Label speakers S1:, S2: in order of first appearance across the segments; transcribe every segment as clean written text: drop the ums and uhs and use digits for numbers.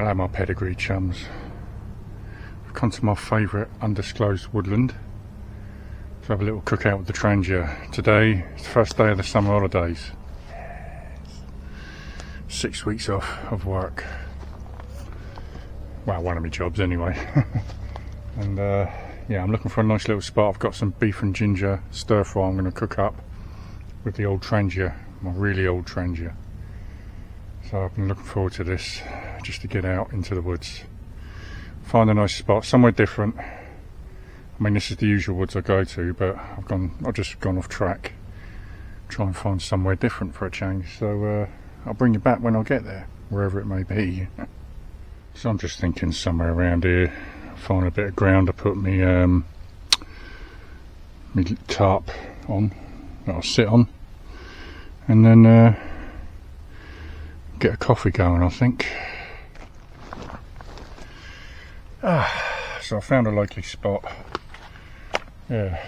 S1: Hello my pedigree chums. I've come to my favourite undisclosed woodland to have a little cookout with the Trangia. Today is the first day of the summer holidays. 6 weeks off of work. Well, one of my jobs anyway. And yeah, I'm looking for a nice little spot. I've got some beef and ginger stir fry I'm going to cook up with the old Trangia, my really old Trangia. So I've been looking forward to this, just to get out into the woods, find a nice spot, somewhere different. I mean, this is the usual woods I go to, but I've just gone off track. Try and find somewhere different for a change. So I'll bring you back when I get there, wherever it may be. So I'm just thinking somewhere around here, find a bit of ground to put me tarp on that I'll sit on, and then get a coffee going, I think. So I found a likely spot. Yeah,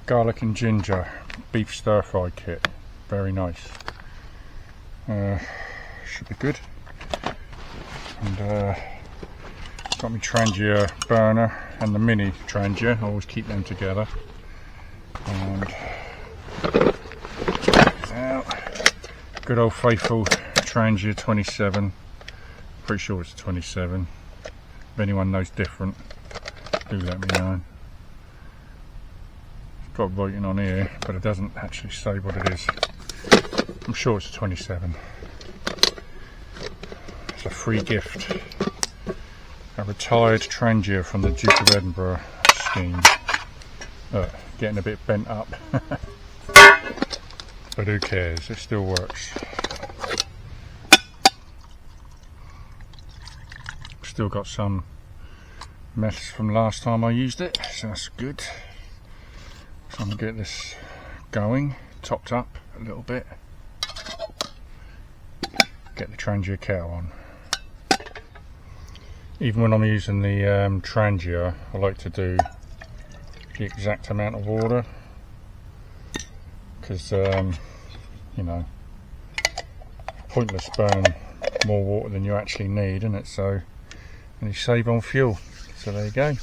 S1: garlic and ginger beef stir fry kit, very nice. Should be good. And got my Trangia burner and the mini Trangia. I always keep them together. And good old faithful Trangia 27. Pretty sure it's 27. If anyone knows different, do let me know. It's got writing on here, but it doesn't actually say what it is. I'm sure it's 27. It's a free gift. A retired Trangia from the Duke of Edinburgh scheme. Getting a bit bent up. But who cares, it still works. Still got some mess from last time I used it, so that's good. So I'm going to get this going, topped up a little bit. Get the Trangia kettle on. Even when I'm using the Trangia, I like to do the exact amount of water. Because, you know, pointless burning more water than you actually need, isn't it? So, and you save on fuel. So there you go.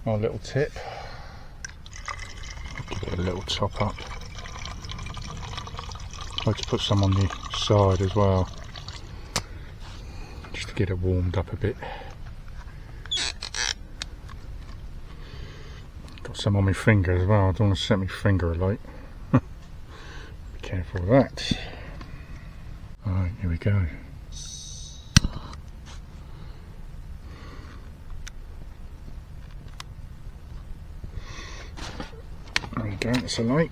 S1: My little tip. Give it a little top up. I like to put some on the side as well, just to get it warmed up a bit. Got some on my finger as well. I don't want to set my finger alight. Be careful of that. Alright, here we go. There we go, it's alight.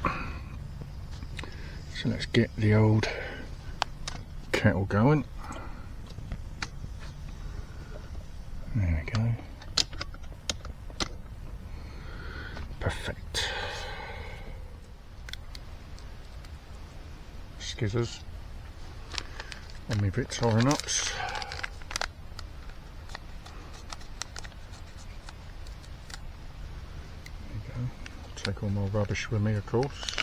S1: So let's get the old kettle going. There we go. Perfect. Skizzers on my Victorinox. There you go. Take all my rubbish with me, of course.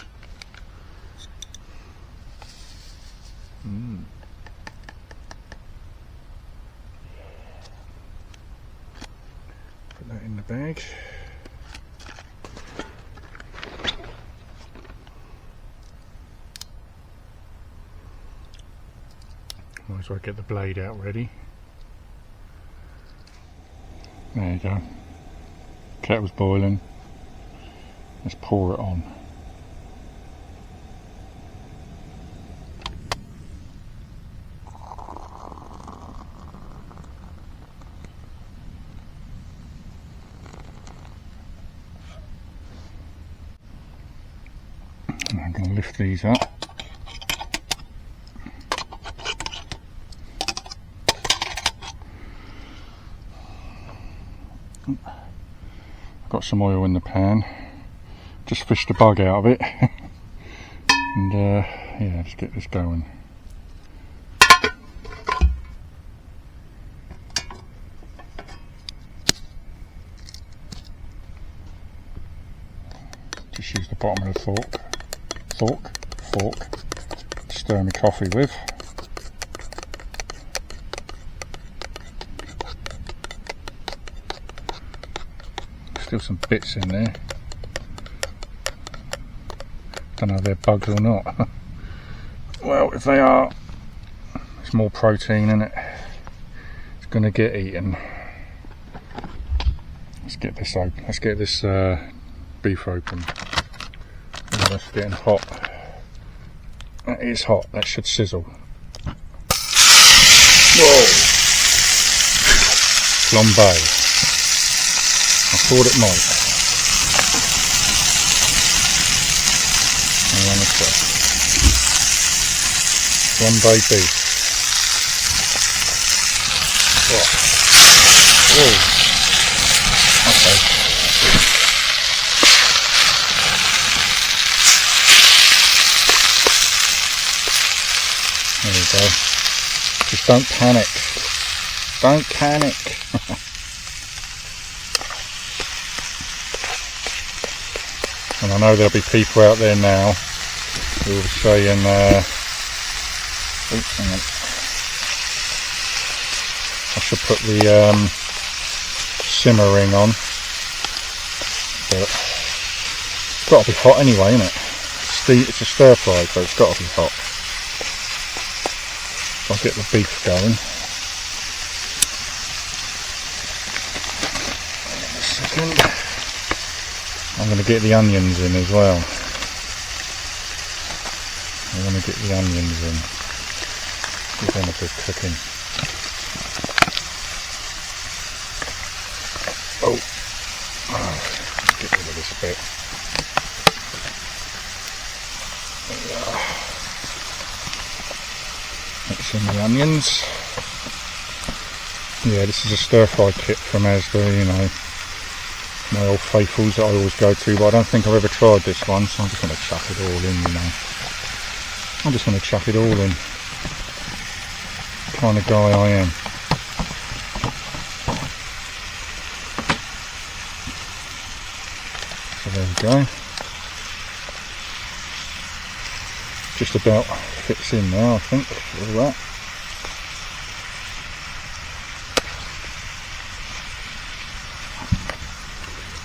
S1: Put that in the bag. Might as well get the blade out ready. There you go. Kettle's boiling. Let's pour it on. And I'm going to lift these up. Got some oil in the pan. Just fished a bug out of it. And yeah, let's get this going. Just use the bottom of the fork to stir my coffee with. Still some bits in there. Don't know if they're bugs or not. Well, if they are, it's more protein in it. It's going to get eaten. Let's get this open. Let's get this beef open. Oh, that's getting hot. That is hot. That should sizzle. Whoa! Flambe. I thought it might. Hang on a sec. Flambe beef. Oh. Whoa. Okay. There we go. Just don't panic. Don't panic. And I know there'll be people out there now who will say, oops, hang on. I should put the simmering on, but it's got to be hot anyway, isn't it? It's a stir fry, so it's got to be hot. I'll get the beef going. Hang on a second. I'm going to get the onions in as well. I want to get the onions in. Give them a good cooking. Oh, get rid of this bit. There we are. Mix in the onions. Yeah, this is a stir fry kit from Asda, you know, my old faithfuls that I always go to, but I don't think I've ever tried this one, so I'm just going to chuck it all in, you know. I'm just going to chuck it all in. Kind of guy I am. So there we go. Just about fits in now, I think, all that.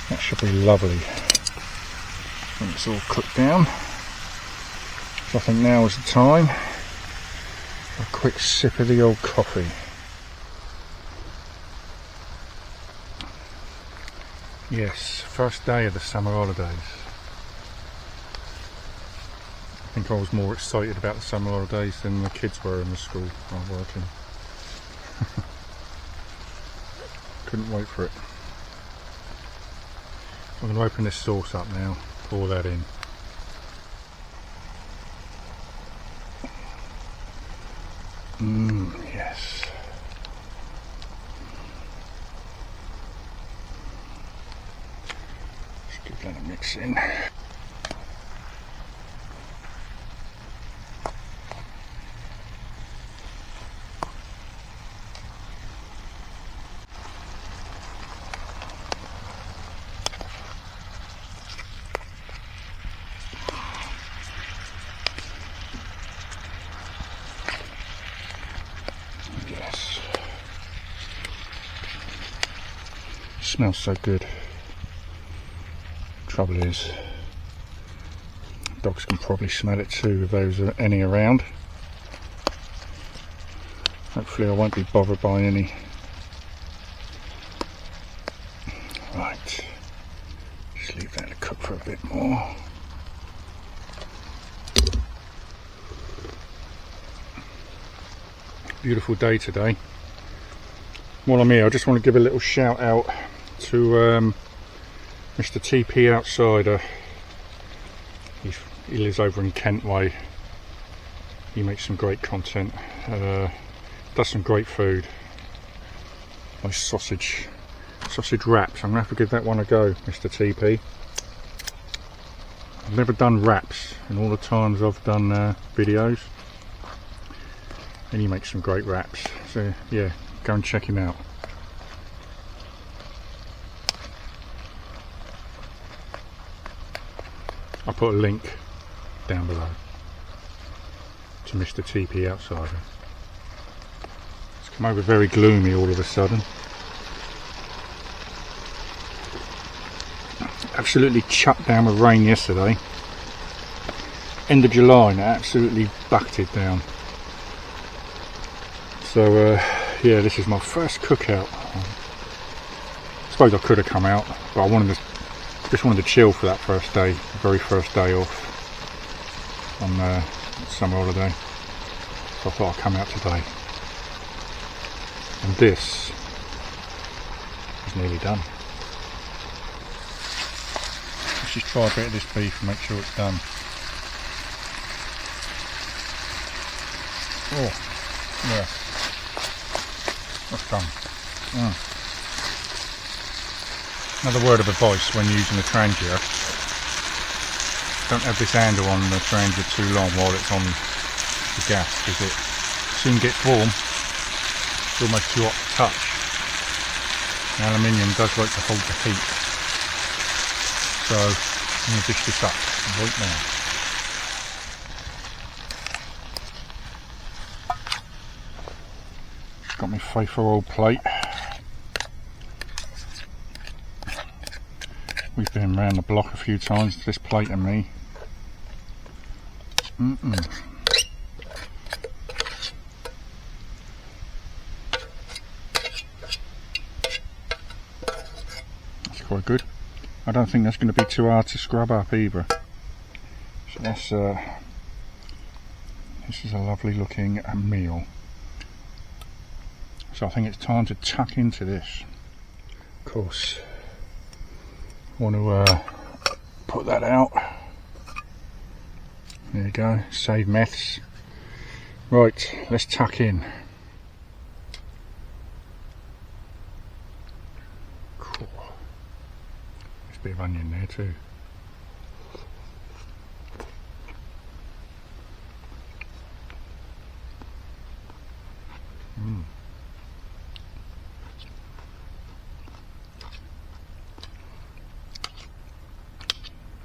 S1: That should be lovely when it's all cooked down. So I think now is the time for a quick sip of the old coffee. Yes, first day of the summer holidays. I think I was more excited about the summer holidays than the kids were in the school while working. Couldn't wait for it. I'm going to open this sauce up now, pour that in. Yes. Just give that a mix in. Smells so good. Trouble is, dogs can probably smell it too if those are any around. Hopefully I won't be bothered by any. Right, just leave that to cook for a bit more. Beautiful day today. While I'm here, I just want to give a little shout out to Mr. TP Outsider. He lives over in Kent Way. He makes some great content, does some great food. Nice sausage wraps. I'm going to have to give that one a go, Mr. TP. I've never done wraps in all the times I've done videos, and he makes some great wraps. So yeah, go and check him out. I'll put a link down below to Mr. TP Outsider. It's come over very gloomy all of a sudden. absolutely chucked down with rain yesterday. End of July and it absolutely backed it down. So yeah, this is my first cookout. I suppose I could have come out, but I just wanted to chill for that first day, the very first day off on summer holiday. So I thought I'd come out today. And this is nearly done. Let's just try a bit of this beef and make sure it's done. Oh, yeah, that's done. Another word of advice when using the Trangia: don't have this handle on the Trangia too long while it's on the gas, because it soon gets warm. It's almost too hot to touch. The aluminium does like to hold the heat. So I'm going to dish this up right now. Got my faithful old plate. We've been around the block a few times, this plate and me. That's quite good. I don't think that's going to be too hard to scrub up either. So that's this is a lovely looking meal. So I think it's time to tuck into this. Of course, I want to put that out. There you go, save meths. Right, let's tuck in. Cool. There's a bit of onion there too.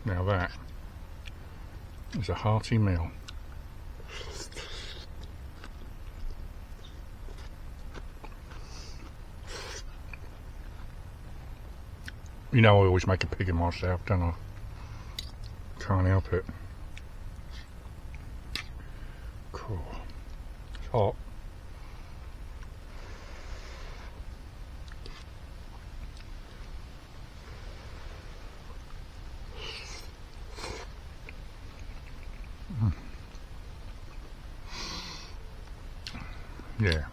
S1: Now that is a hearty meal. You know I always make a pig of myself, don't I? Can't help it. Cool. It's hot. Yeah,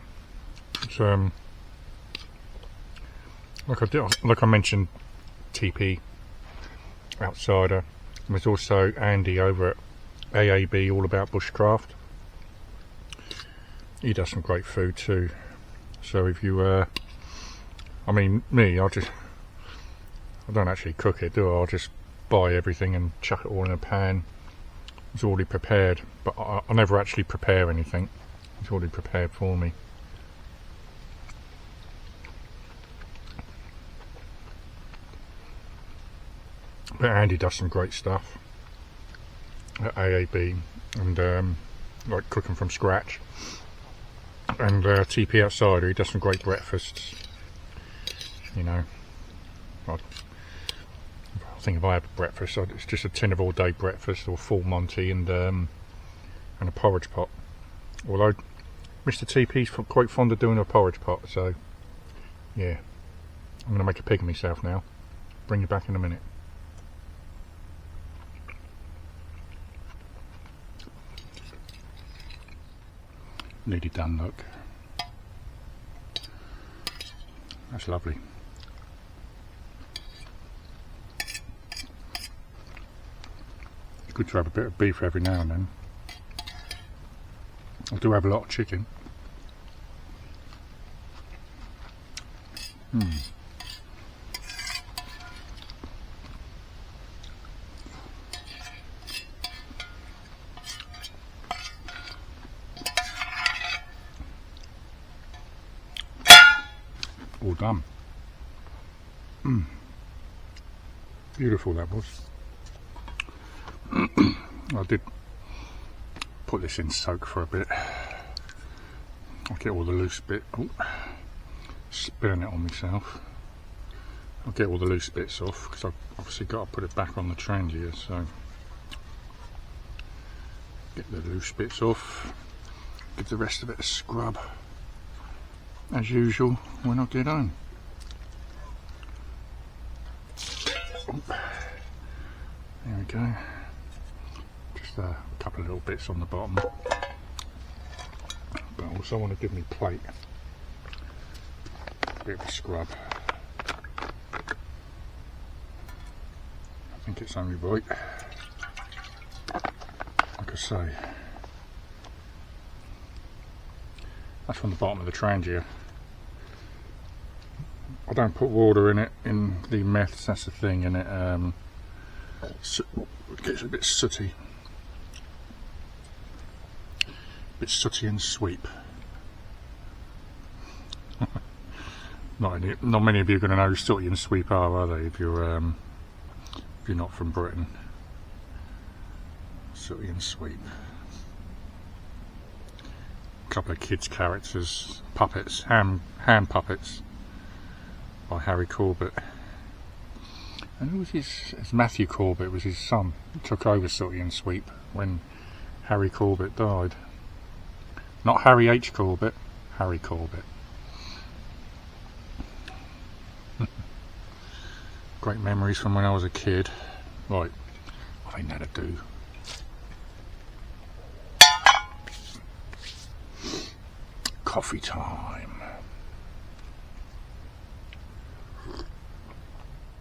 S1: it's like I mentioned, TP Outsider. And there's also Andy over at AAB, All About Bushcraft. He does some great food too. So if you, I mean me, I don't actually cook it, do I? I'll just buy everything and chuck it all in a pan. It's already prepared, but I never actually prepare anything. It's already prepared for me. But Andy does some great stuff at AAB, and like cooking from scratch. And TP Outsider, he does some great breakfasts. You know, I think if I have a breakfast, it's just a tin of all day breakfast or full Monty and a porridge pot. Although Mr. TP's quite fond of doing a porridge pot, so yeah, I'm going to make a pig of myself now. Bring you back in a minute. Nearly done, look. That's lovely. It's good to have a bit of beef every now and then. I do have a lot of chicken. All done. Beautiful that was. I did put this in soak for a bit. I'll get all the loose bit. Oh, spilling it on myself. I'll get all the loose bits off because I've obviously got to put it back on the Trangia, so get the loose bits off, give the rest of it a scrub as usual when I get home. There we go, just a couple of little bits on the bottom, but I also want to give me plate a bit of a scrub. I think it's only right. Like I say, that's from the bottom of the Trangia. I don't put water in it in the meths, that's the thing, and it gets a bit sooty. And sweep. Not many of you are going to know who sooty and sweep are they? If you're not from Britain. Sooty and sweep. A couple of kids' characters, puppets, hand puppets by Harry Corbett. And who was it's Matthew Corbett was his son. He took over Sooty and Sweep when Harry Corbett died. Not Harry H. Corbett, Harry Corbett. Great memories from when I was a kid. Right, I think that'll do. Coffee time.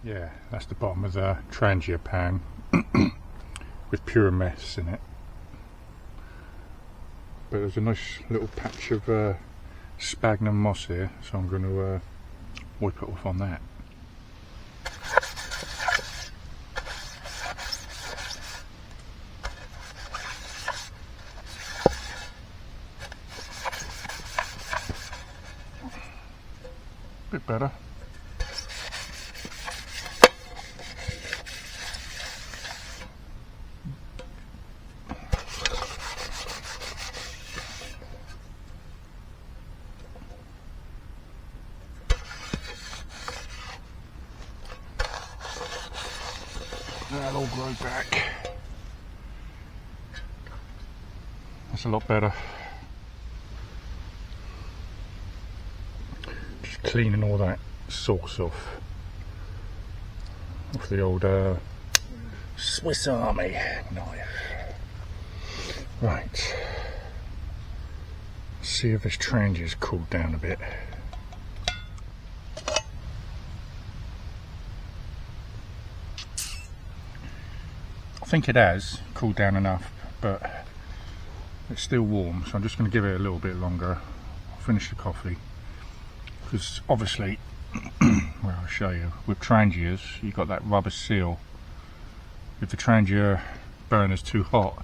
S1: Yeah, that's the bottom of the Trangia pan with pure mess in it. But there's a nice little patch of sphagnum moss here, so I'm going to wipe it off on that. Bit better. That'll all grow back. That's a lot better. Just cleaning all that sauce off the old Swiss Army knife. Right. See if this Trangia's cooled down a bit. I think it has cooled down enough, but it's still warm, so I'm just going to give it a little bit longer. I'll finish the coffee, because obviously, well, I'll show you, with Trangias you've got that rubber seal. If the Trangia burner's too hot,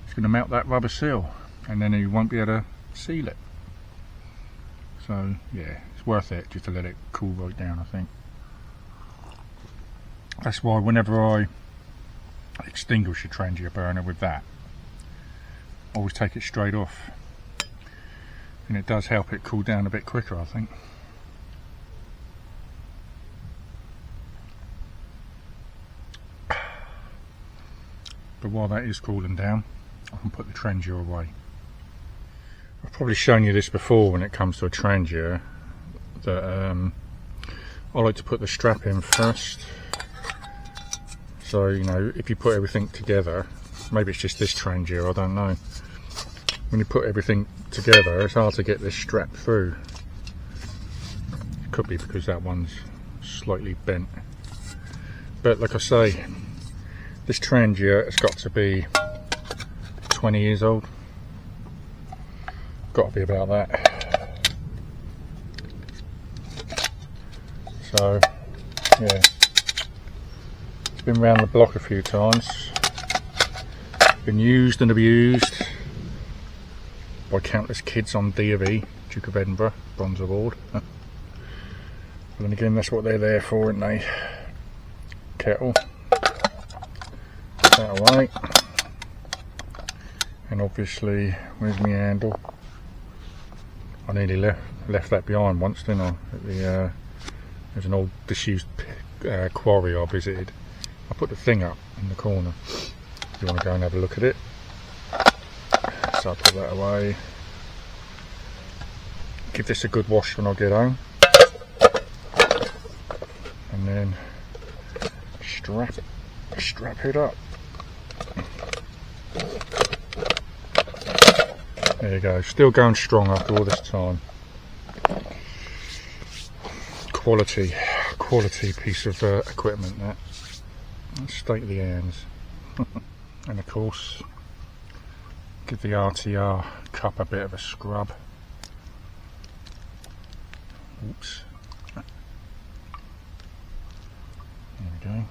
S1: it's going to melt that rubber seal, and then you won't be able to seal it. So yeah, it's worth it just to let it cool right down, I think. That's why whenever I extinguish a Trangia burner with that, always take it straight off, and it does help it cool down a bit quicker, I think. But while that is cooling down, I can put the Trangia away. I've probably shown you this before when it comes to a Trangia, that I like to put the strap in first. So, you know, if you put everything together, maybe it's just this Trangia, I don't know. When you put everything together, it's hard to get this strap through. It could be because that one's slightly bent. But like I say, this Trangia has got to be 20 years old. Got to be about that. So, yeah. Been round the block a few times, been used and abused by countless kids on D.of.E, Duke of Edinburgh, Bronze Award. But then again, that's what they're there for, aren't they? Kettle, put that away, and obviously, where's my handle? I nearly left that behind once, didn't I? At the There's an old disused quarry I visited. I put the thing up in the corner. If you want to go and have a look at it. So I'll put that away. Give this a good wash when I get home. And then strap it up. There you go, still going strong after all this time. Quality piece of equipment, that. State of the hands. And of course, give the RTR cup a bit of a scrub. Oops. There we go.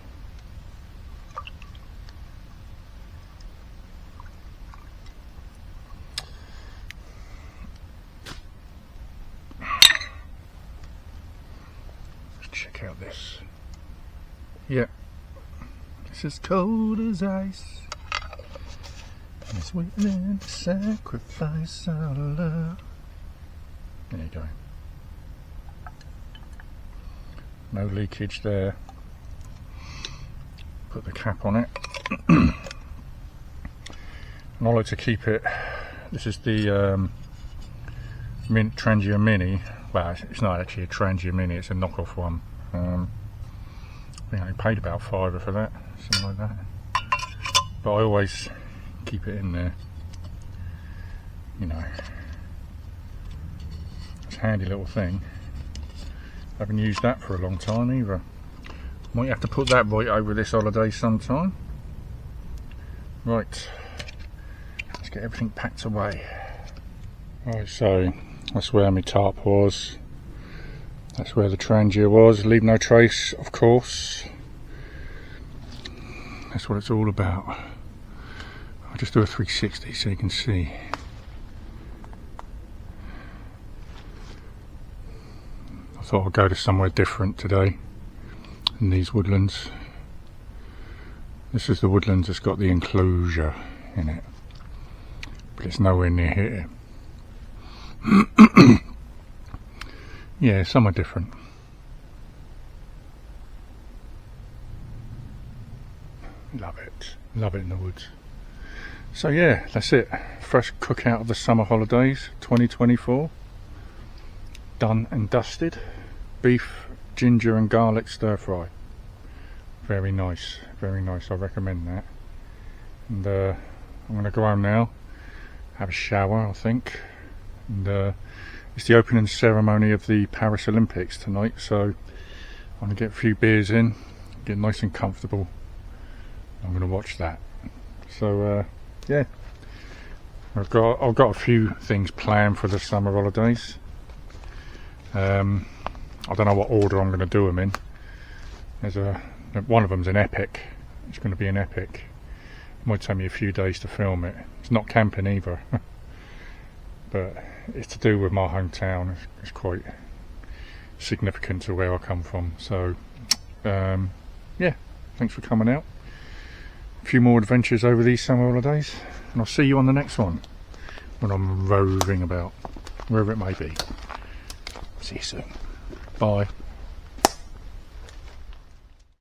S1: Check out this. Yeah, it's as cold as ice. It's willing to sacrifice our love. There you go. No leakage there. Put the cap on it. And I like to keep it. This is the Trangia Mini. Well, it's not actually a Trangia Mini, it's a knockoff one. I think I paid about £5 for that, something like that. But I always keep it in there. You know, it's a handy little thing. Haven't used that for a long time either. Might have to put that right over this holiday sometime. Right, let's get everything packed away. Right, so that's where my tarp was. That's where the Trangia was. Leave no trace, of course. That's what it's all about. I'll just do a 360 so you can see. I thought I'd go to somewhere different today in these woodlands. This is the woodlands that's got the enclosure in it, but it's nowhere near here. Yeah, somewhere different. Love it in the woods. So yeah, that's it. Fresh cookout of the summer holidays 2024. Done and dusted. Beef, ginger and garlic stir fry. Very nice, I recommend that. And I'm going to go home now, have a shower I think, and it's the opening ceremony of the Paris Olympics tonight, so I'm going to get a few beers in, get nice and comfortable. I'm going to watch that. So yeah, I've got a few things planned for the summer holidays. I don't know what order I'm going to do them in. There's one of them's an epic. It's going to be an epic. It might take me a few days to film it. It's not camping either, but it's to do with my hometown. It's quite significant to where I come from. So yeah, thanks for coming out. A few more adventures over these summer holidays, and I'll see you on the next one when I'm roving about, wherever it may be. See you soon. Bye.